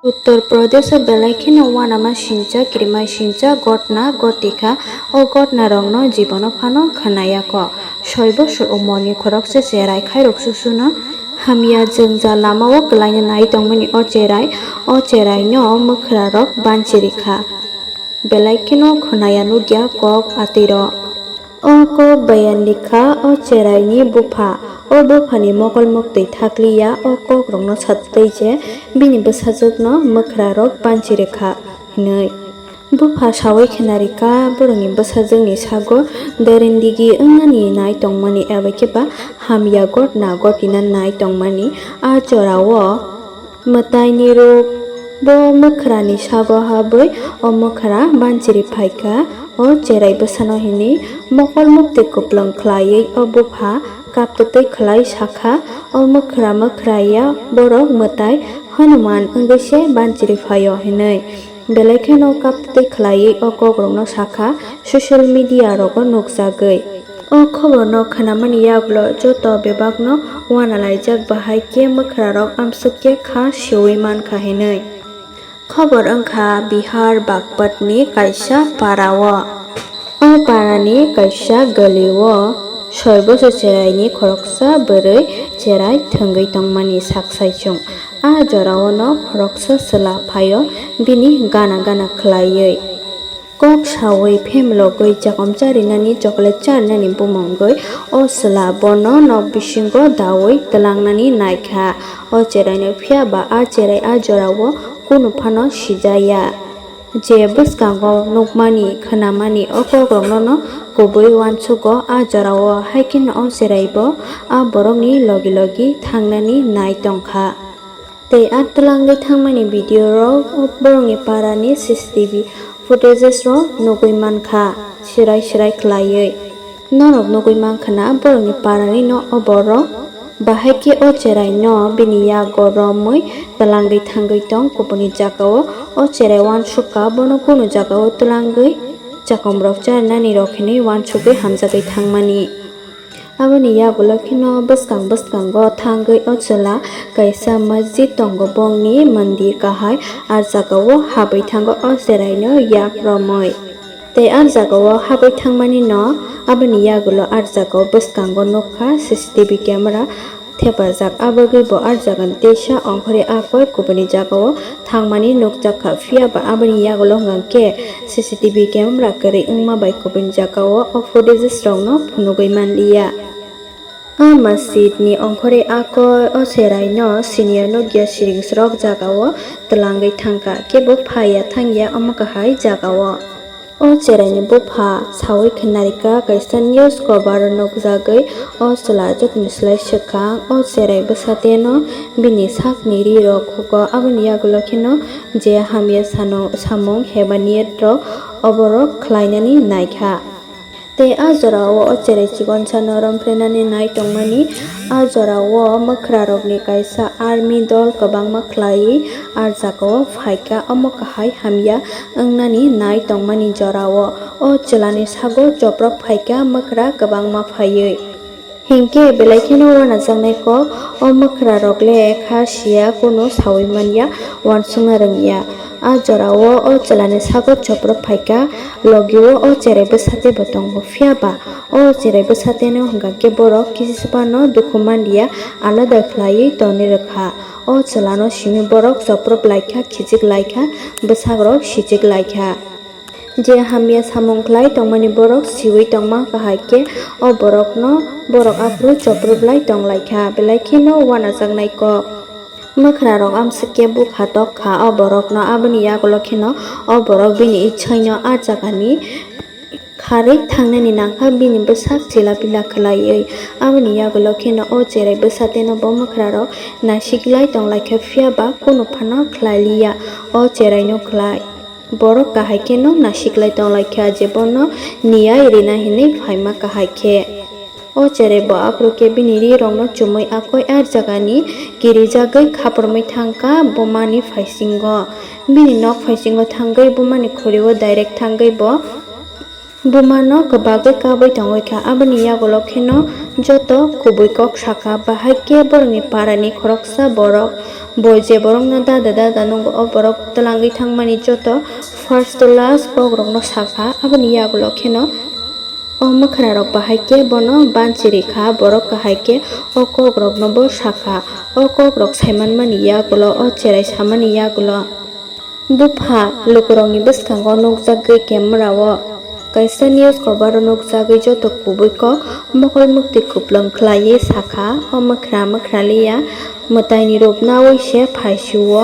Uttar Pradesh belaikhino wanama sincha krimai sincha gotna gotika o gotna rongno jibono phano khanaya ko soibo umoni khorokse cherai khairok susuno hamia jengja lamao klaina nai tongmani o cherai no Mwkhwra rok banchirikha belaikhino khanaya nugya kok atiro o ko bayanikha o cherai ni bufa o buphani mokol moktui thakliya o kok rongno sattei je bini bwsajakno Mwkhwra rok banchirikha hinui bufa sawai khenarika borongni bwsajakni sago derendigi wngnani nai tongmani ebakeba hamya gotna gotina nai tongmani a jorao mwtai ni rok bo Mwkhwra ni sago haboi o Mwkhwra banchiriphaika o cherai bwsano hini mokol mukti kuplung khlaiui o bufa kaptutui khlai sakha o Mwkhwra borok mwtai hanuman wngwise banchiriphaio hinui belaikhino kaptutui khlaiui o kogrokno sakha social media rogo nukjagui o khoborno khanamani yaklo joto bebakno wanalaijak bahai ke Mwkhwra rok amsukke kha siui mankha hinui khobor wngkha Bihar Bagpat ni kaisa parao o parani kaisa galio soi bosor cherai ni khoroksa bwrui cherai thwngui tongmani saksaichung a jorao no khoroksa swla phaio bini gana khlaiui kok saui phemlogui chakom charinani chocolate charinani bumongui o swla bono nok bisingo daui tlangnani naikha o cherai no phiaba a cherai a jorao kuno phano sijaya je bwskango nukmani khanamani o kogrokno no kubui wansugo a jorao haikin o cherai-bo a borokni logi thangnani nai tongkha tei a tlangai thangmani video rok borokni parani CCTV footages rok nugui mankha cherai khlaiui norok nugui mankhana borokni parani no o borok bahaike o cherai no bini yago romui tlangai thangui tong kupuni jagao o cherai wansuka bono kuno jagao tlangai chakomrok charinani rokhini wansugui hamjagui thangmani aboni yagulo khino bwskango thangui o chwla kaisa masjid tongo bongni mandir kahai ar jagao habai thango o cherai no yak romoi tei ar jagao habai thangmani no aboni yagulo ar jagao bwskango nukha CCTV camera thepajak abogui bo ar jagan teisa ongkhore akoi kubuni jagao thangmani nukjakha phiaba aboni yagulo hwngke CCTV camera kwrwi wngma bai kubuni jagao o footages rok no phunugui manliya a masjid ni ongkhore akoi o cherai no senior nugya siringsorok jagao tlangai thangka kebo phaya thangya omo kahai jagao o cherai ni bufa saui khenarika kaisa news cover nukjagui o chwla jotoni slai swkang o cherai bwsate no bini sakni ri rok khugo aboni yagulo kheno je hamya samung hebaniet rok oborok khlainani naikha tei a jorao o cherai chikon sano rompherenani nai tongmani a jorao Mwkhwra rokni kaisa army dol kwbangma khlaiui ar jagao phaika omo kahai hamya wngnani nai tongmani jorao o chwlani sago joprok phaika Mwkhwra kwbangma phaiui hingke belaikhino wanajaknai kok o Mwkhwra rokle khasiya kuno saui manya wansungna rwngya a jorao o chwlani sago joprok phaika logio o cherai bwsate bo tongo phiaba o cherai bwsate no hwngka ke borok kisisba no dukhu mandiya alada khlaiui tongni rwkha o chwlano simi borok joprok laikha khijik laikha bwsak rok sijik laikha je hamya samung khlai tongmani borok siwi tongma kahaike o borok afru choproblai tonglaikha belaikhino wanajaknai kok Mwkhwra rok amsukke bukha tokha o borok no aboni yagulo kheno o borok bini ichhai no a jagani kharui thangnani nangkha bini bwsak chilapila khlaiui aboni yagulo kheno o cherai bwsate no bo Mwkhwra rok nasiklai tonglaikha phiaba kuno phano khlailiya o cherai no khlai borok kahaike no nasiklai tonglaikha jebono niyai rina hinui phaima kahaike o cherai bo akroke bini ri rok no chumui akoi ar jagani kirijagui khapormai thangka bomani phaisingo bini nok phaisingo thangui bomani khorio direct thangui bo bomano kwbagui kabai tongoikha aboni yagulo kheno joto kubui kok saka bahaike borokni parani khoroksa borok boy je borok no dada nungo o borok talangi thangmani joto first to last bogrok no saka aboni yagulo kheno o mwkhwra rok bahaike bono banchirikha borok kahaike o kogrok no bo saka o kogrok saimanmani yagulo o cherai samani yagulo bupha lukurokni bwskango nukjagui camera o kaisa news cover nukjagui joto kubui ko mokol mukti kuplang khlaiui saka o mwkhwra liya mwtai ni rop nawui se phaisiu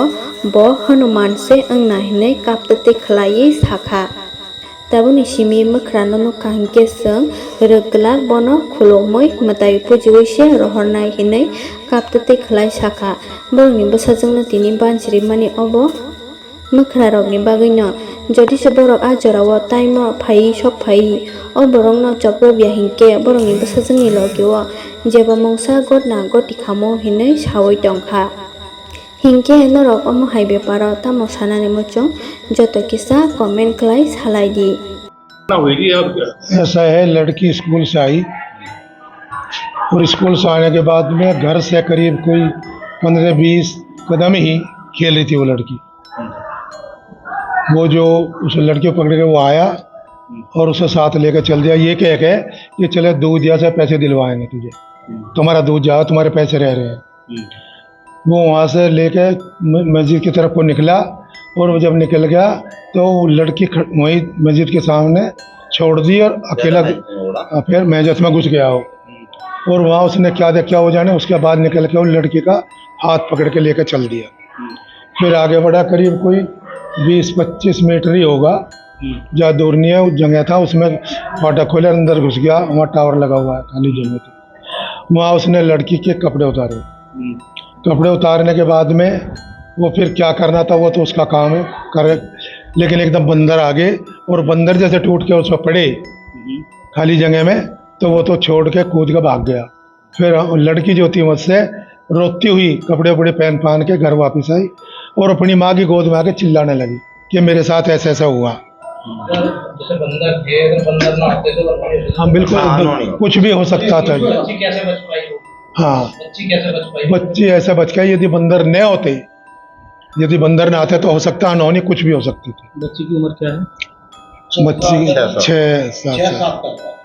bo hanuman se angna hinai kaptati khlaiui saka tabuni simi mwkhwra no nukha hingke sung rwglak bono khulumui mwtai pujiui se rohornai hinai kaptati khlai saka borokni bwsajingno tini banchirimani obo mwkhwra rokni bagui no jodi se borok a jorao taimo phai sok phai o borok no chopobya hingke borokni bwsajingni logio jeba mongsa gotna gotikhamo hinai sawui tongkha hingke norok omo hai beparo tamo sanani muchung joto kisa comment khlai salai di। ऐसा है, लड़की school से आई और school से आने के बाद में घर से करीब कोई 15-20 कदम ही खेल रही थी वो लड़की। वो जो उस लड़की को पकड़ के वो आया और उसे साथ लेकर चल दिया, ये कह के कि चले दूध या से पैसे दिलवाएंगे तुझे, तुम्हारा दूध जाओ, तुम्हारे पैसे रह रहे हैं। वो वहाँ से लेके मस्जिद की तरफ को निकला और वो जब निकल गया तो लड़की वहीं मस्जिद के सामने छोड़ दी और अकेला फिर मैजत में घुस गया हो। और वहाँ उसने क्या देखा वो जाने, उसके बाद निकल के वो लड़की का हाथ पकड़ के लेकर चल दिया। फिर आगे बढ़ा, करीब कोई 20-25 मीटर ही होगा, जहाँ दूर नहीं है, जगह था उसमें फाटक खोले अंदर घुस गया। वहाँ टावर लगा हुआ है, खाली जगह थी। वहाँ उसने लड़की के कपड़े उतारे। कपड़े उतारने के बाद में वो फिर क्या करना था वो तो उसका काम है करे, लेकिन एकदम बंदर आ गए और बंदर जैसे टूट के उस पर पड़े खाली जगह में, तो वो तो छोड़ के कूद के भाग गया। फिर लड़की जो थी मुझसे रोती हुई कपड़े वपड़े पहन के घर वापस आई और अपनी माँ की गोद में आके चिल्लाने लगी कि मेरे साथ ऐसा ऐसा हुआ। जैसे बंदर थे, अगर बंदर ना आते तो हाँ बिल्कुल, कुछ भी हो सकता था। बच्ची कैसे बच पाई? हाँ, बच्ची कैसे बच पाई? बच्ची ऐसे बच गई, यदि बंदर न होते, यदि बंदर ना आते तो हो सकता अनहोनी कुछ भी हो सकती थी। बच्ची की उम्र क्या है? बच्ची 6-7 साल।